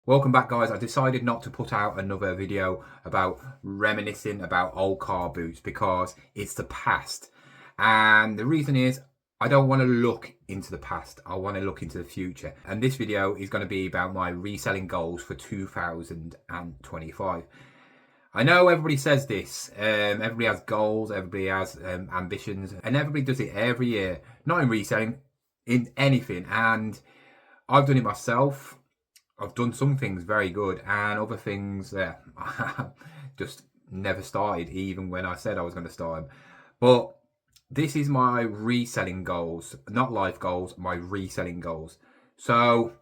Welcome back, guys. I decided not to put out another video about reminiscing about old car boots because it's the past. And the reason is I don't want to look into the past. I want to look into the future. And this video is going to be about my reselling goals for 2025. I know everybody says this. Everybody has goals, everybody has ambitions, and everybody does it every year. Not in reselling, in anything. And I've done it myself. I've done some things very good and other things that just never started, even when I said I was going to start them. But this is my reselling goals, not life goals, my reselling goals. So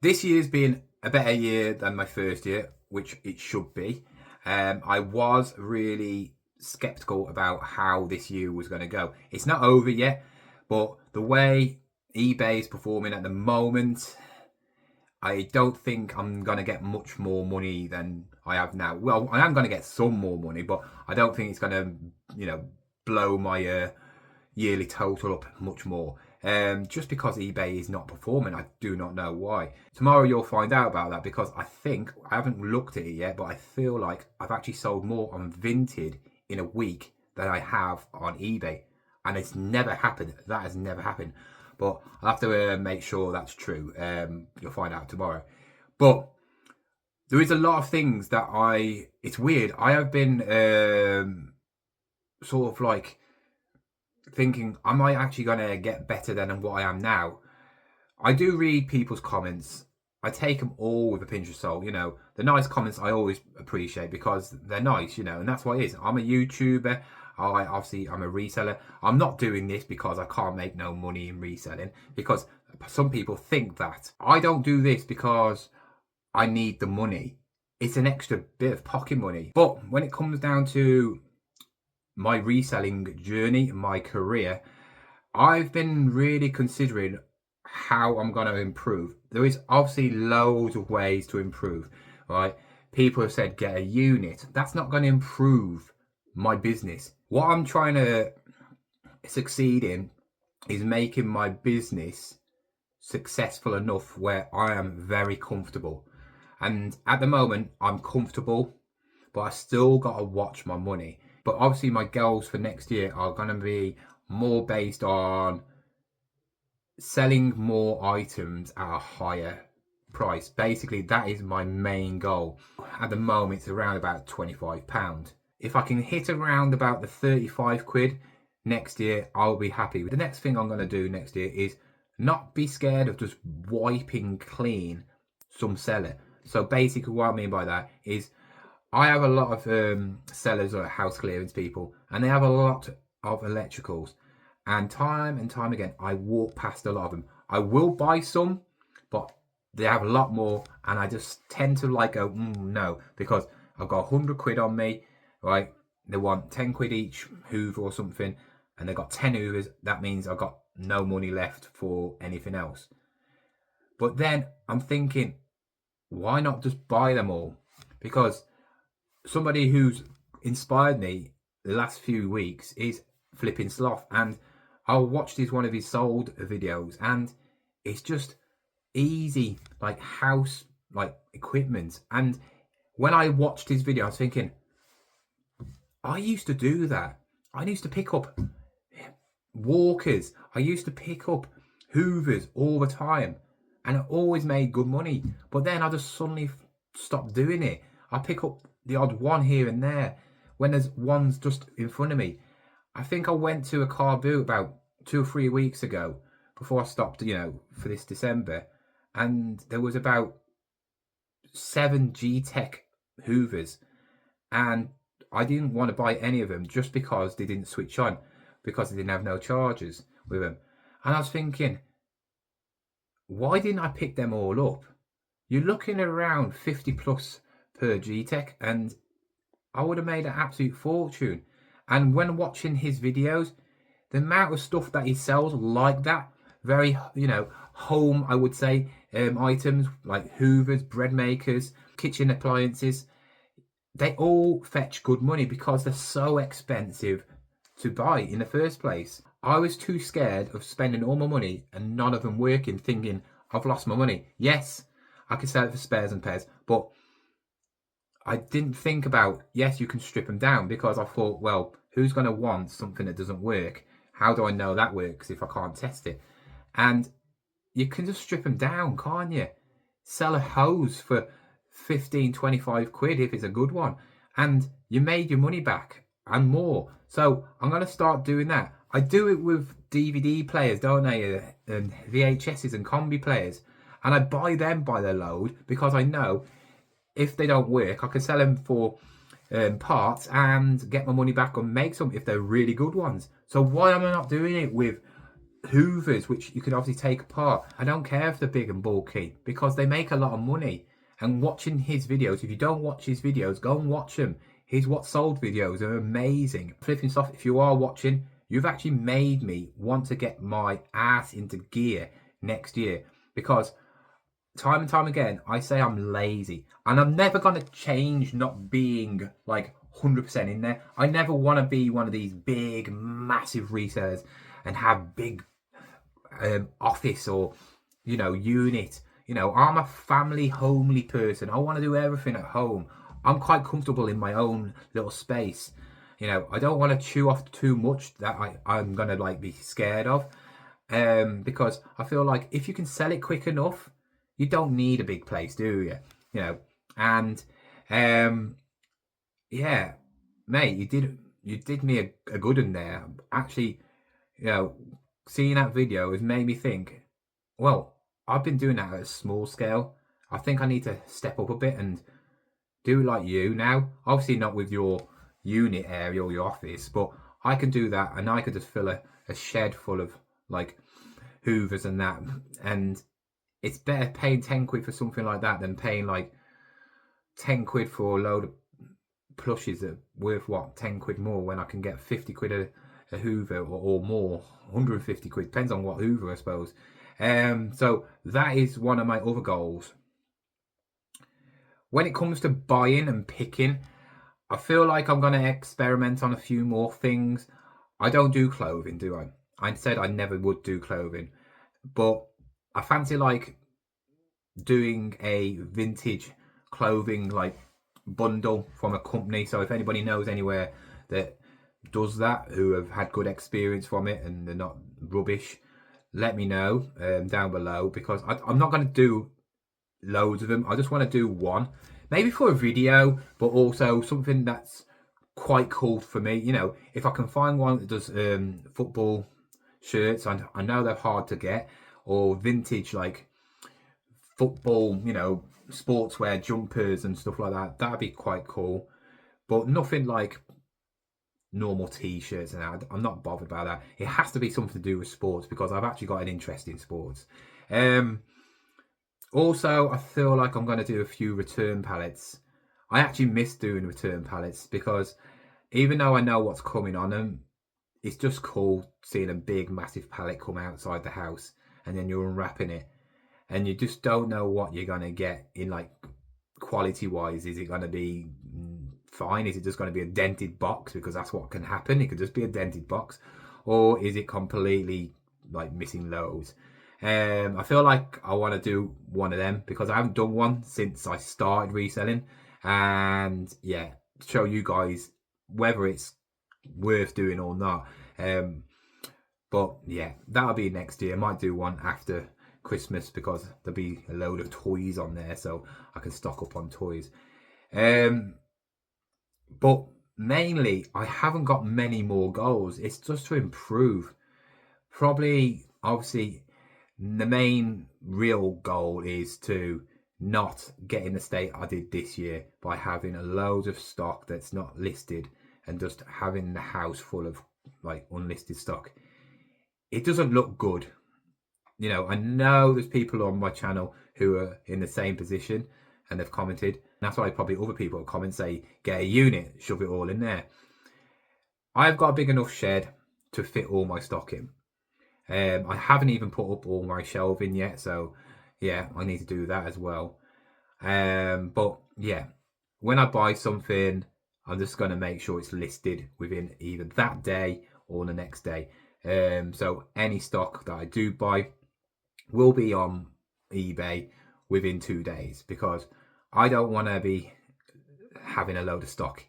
this year's been a better year than my first year, which it should be. I was really skeptical about how this year was going to go. It's not over yet, but the way eBay is performing at the moment, I don't think I'm going to get much more money than I have now. Well, I am going to get some more money, but I don't think it's going to, blow my yearly total up much more. Just because eBay is not performing, I do not know why. Tomorrow you'll find out about that because I haven't looked at it yet, but I feel like I've actually sold more on Vinted in a week than I have on eBay. And it's never happened. That has never happened. But I'll have to make sure that's true. You'll find out tomorrow. But there is a lot of things that it's weird. I have been sort of like thinking, am I actually going to get better than what I am now? I do read people's comments. I take them all with a pinch of salt. The nice comments I always appreciate because they're nice, and that's what it is. I'm a YouTuber. I'm a reseller. I'm not doing this because I can't make no money in reselling, because some people think that. I don't do this because I need the money. It's an extra bit of pocket money. But when it comes down to my reselling journey, my career, I've been really considering how I'm going to improve. There is obviously loads of ways to improve, right? People have said get a unit. That's not going to improve my business. What I'm trying to succeed in is making my business successful enough where I am very comfortable. And at the moment, I'm comfortable, but I still got to watch my money. But obviously, my goals for next year are going to be more based on selling more items at a higher price. Basically, that is my main goal. At the moment, it's around about £25. If I can hit around about the 35 quid next year, I'll be happy. The next thing I'm going to do next year is not be scared of just wiping clean some seller. So basically what I mean by that is I have a lot of sellers or house clearance people, and they have a lot of electricals. And time again, I walk past a lot of them. I will buy some, but they have a lot more, and I just tend to go, no, because I've got 100 quid on me, right? They want 10 quid each Hoover or something, and they've got 10 Hoovers. That means I've got no money left for anything else. But then I'm thinking, why not just buy them all? Because somebody who's inspired me the last few weeks is Flipping Sloth, and I watched one of his sold videos, and it's just easy, like house equipment. And when I watched his video, I was thinking, I used to do that. I used to pick up walkers. I used to pick up Hoovers all the time, and I always made good money. But then I just suddenly stopped doing it. I pick up the odd one here and there when there's ones just in front of me. I think I went to a car boot about 2 or 3 weeks ago before I stopped, for this December, and there was about 7 G-Tech Hoovers, and I didn't want to buy any of them just because they didn't switch on, because they didn't have no chargers with them. And I was thinking, why didn't I pick them all up? You're looking around 50 plus per G-Tech, and I would have made an absolute fortune. And when watching his videos, the amount of stuff that he sells like that, very, home, I would say, items like Hoovers, bread makers, kitchen appliances, they all fetch good money because they're so expensive to buy in the first place. I was too scared of spending all my money and none of them working, thinking I've lost my money. Yes, I could sell it for spares and pairs, but I didn't think about, yes, you can strip them down, because I thought, well, who's going to want something that doesn't work? How do I know that works if I can't test it? And you can just strip them down, can't you? Sell a hose for 15, 25 quid if it's a good one, and you made your money back and more. So I'm going to start doing that. I do it with DVD players, don't I? And VHSs and combi players. And I buy them by the load, because I know if they don't work, I can sell them for parts and get my money back and make some if they're really good ones. So why am I not doing it with Hoovers, which you could obviously take apart? I don't care if they're big and bulky, because they make a lot of money. And watching his videos, if you don't watch his videos, go and watch them. His What Sold videos are amazing. Flipping stuff, if you are watching, you've actually made me want to get my ass into gear next year, because time and time again, I say I'm lazy, and I'm never going to change not being like 100% in there. I never want to be one of these big, massive resellers and have big office or, unit. I'm a family, homely person. I want to do everything at home. I'm quite comfortable in my own little space. I don't want to chew off too much that I'm going to be scared of. Because I feel like if you can sell it quick enough, you don't need a big place, do you? And yeah, mate, you did me a good one there. Actually, seeing that video has made me think, well, I've been doing that at a small scale. I think I need to step up a bit and do like you now. Obviously not with your unit area or your office, but I can do that, and I could just fill a shed full of Hoovers and that. And it's better paying 10 quid for something like that than paying 10 quid for a load of plushes that are worth 10 quid more, when I can get 50 quid a Hoover or more, 150 quid, depends on what Hoover, I suppose. So that is one of my other goals. When it comes to buying and picking, I feel like I'm going to experiment on a few more things. I don't do clothing, do I? I said I never would do clothing, but I fancy doing a vintage clothing bundle from a company. So if anybody knows anywhere that does that, who have had good experience from it and they're not rubbish, let me know down below, because I'm not going to do loads of them. I just want to do one, maybe for a video, but also something that's quite cool for me. If I can find one that does football shirts, I know they're hard to get, or vintage football, sportswear jumpers and stuff like that. That'd be quite cool, but nothing like normal t-shirts and that. I'm not bothered about that. It has to be something to do with sports, because I've actually got an interest in sports. Also, I feel like I'm going to do a few return pallets. I actually miss doing return pallets, because even though I know what's coming on them, it's just cool seeing a big massive pallet come outside the house, and then you're unwrapping it, and you just don't know what you're going to get in quality wise. Is it going to be fine? Is it just going to be a dented box? Because that's what can happen. It could just be a dented box. Or is it completely missing loads? I feel like I want to do one of them, because I haven't done one since I started reselling, and yeah, show you guys whether it's worth doing or not. But yeah, that'll be next year. I might do one after Christmas, because there'll be a load of toys on there, so I can stock up on toys. But mainly, I haven't got many more goals. It's just to improve. Probably, obviously, the main real goal is to not get in the state I did this year, by having a load of stock that's not listed and just having the house full of unlisted stock. It doesn't look good. I know there's people on my channel who are in the same position and they've commented. That's why probably other people comment, say, get a unit, shove it all in there. I've got a big enough shed to fit all my stock in. I haven't even put up all my shelving yet, so yeah, I need to do that as well. But yeah, when I buy something, I'm just going to make sure it's listed within either that day or the next day. So any stock that I do buy will be on eBay within 2 days, because I don't want to be having a load of stock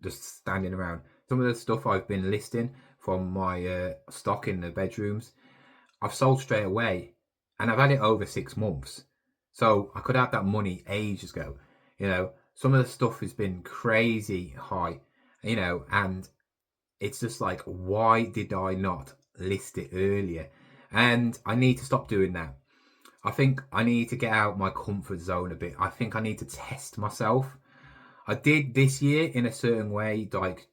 just standing around. Some of the stuff I've been listing from my stock in the bedrooms, I've sold straight away, and I've had it over 6 months. So I could have that money ages ago. Some of the stuff has been crazy high, and it's just like, why did I not list it earlier? And I need to stop doing that. I think I need to get out my comfort zone a bit. I think I need to test myself. I did this year in a certain way, like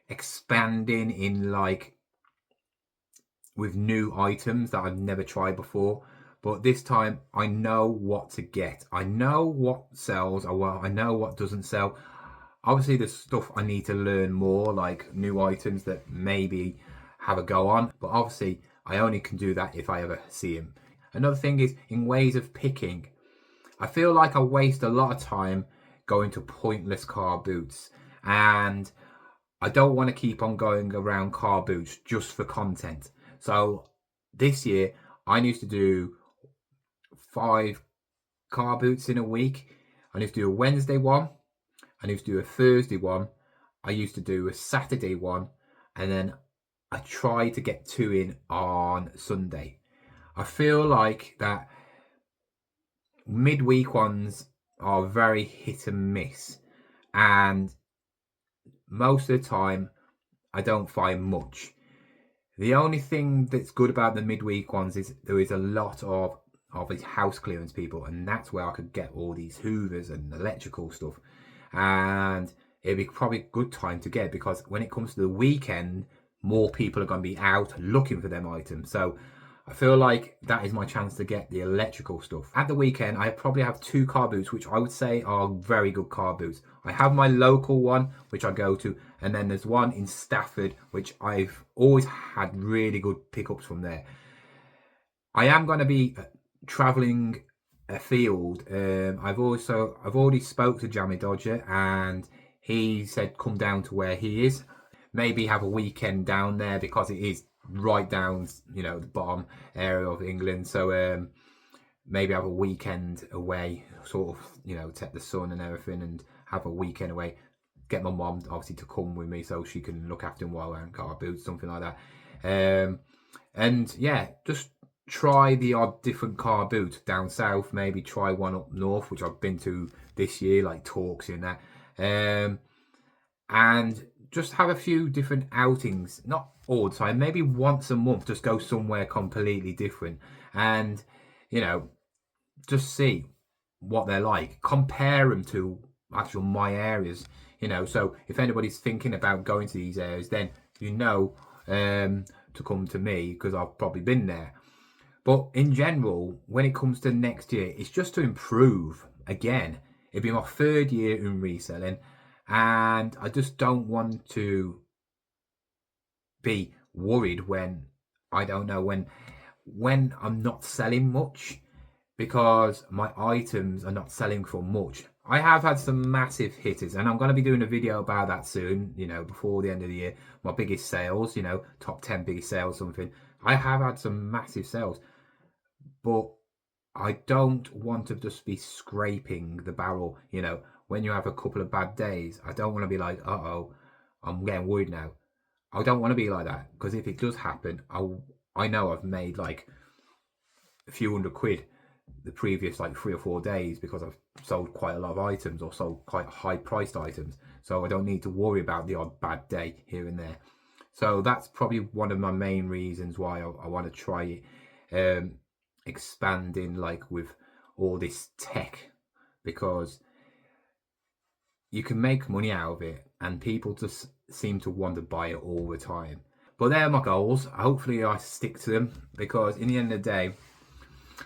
expanding in like with new items that I've never tried before. But this time I know what to get. I know what sells, or I know what doesn't sell. Obviously there's stuff I need to learn more, like new items that maybe have a go on. But obviously I only can do that if I ever see them. Another thing is in ways of picking. I feel like I waste a lot of time going to pointless car boots, and I don't want to keep on going around car boots just for content. So this year I used to do 5 car boots in a week. I used to do a Wednesday one, I used to do a Thursday one, I used to do a Saturday one, and then I tried to get 2 in on Sunday. I feel like that midweek ones are very hit and miss, and most of the time I don't find much. The only thing that's good about the midweek ones is there is a lot of these house clearance people, and that's where I could get all these hoovers and electrical stuff, and it'd be probably a good time to get, because when it comes to the weekend, more people are going to be out looking for them items. So I feel like that is my chance to get the electrical stuff. At the weekend, I probably have 2 car boots, which I would say are very good car boots. I have my local one, which I go to, and then there's one in Stafford, which I've always had really good pickups from there. I am going to be traveling afield. I've already spoke to Jammy Dodger, and he said come down to where he is. Maybe have a weekend down there, because it is right down, the bottom area of England. So maybe have a weekend away, sort of, take the sun and everything, and have a weekend away. Get my mom obviously to come with me so she can look after him while wearing car boots, something like that. And yeah, just try the odd different car boot down south. Maybe try one up north, which I've been to this year, like Torques in that. And just have a few different outings, not all the time, maybe once a month, just go somewhere completely different, and just see what they're like, compare them to actual my areas, so if anybody's thinking about going to these areas, then to come to me, because I've probably been there. But in general, when it comes to next year, it's just to improve again. It'd be my 3rd year in reselling, and I just don't want to be worried when I don't know when I'm not selling much, because my items are not selling for much. I have had some massive hitters, and I'm going to be doing a video about that soon, before the end of the year. My biggest sales, top 10 biggest sales, something. I have had some massive sales, but I don't want to just be scraping the barrel, when you have a couple of bad days. I don't want to be like, uh-oh, I'm getting worried now. I don't want to be like that, because if it does happen, I know I've made like a few £100 the previous like 3 or 4 days, because I've sold quite a lot of items, or sold quite high priced items. So I don't need to worry about the odd bad day here and there. So that's probably one of my main reasons why I want to try it, expanding like with all this tech, because you can make money out of it, and people just seem to want to buy it all the time. But they're my goals. Hopefully I stick to them, because in the end of the day,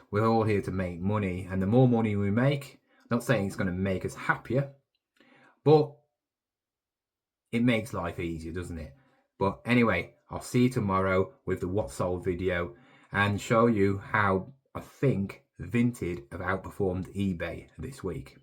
we're all here to make money, and the more money we make, I'm not saying it's going to make us happier, but it makes life easier, doesn't it? But anyway, I'll see you tomorrow with the what sold video, and show you how I think Vinted have outperformed eBay this week.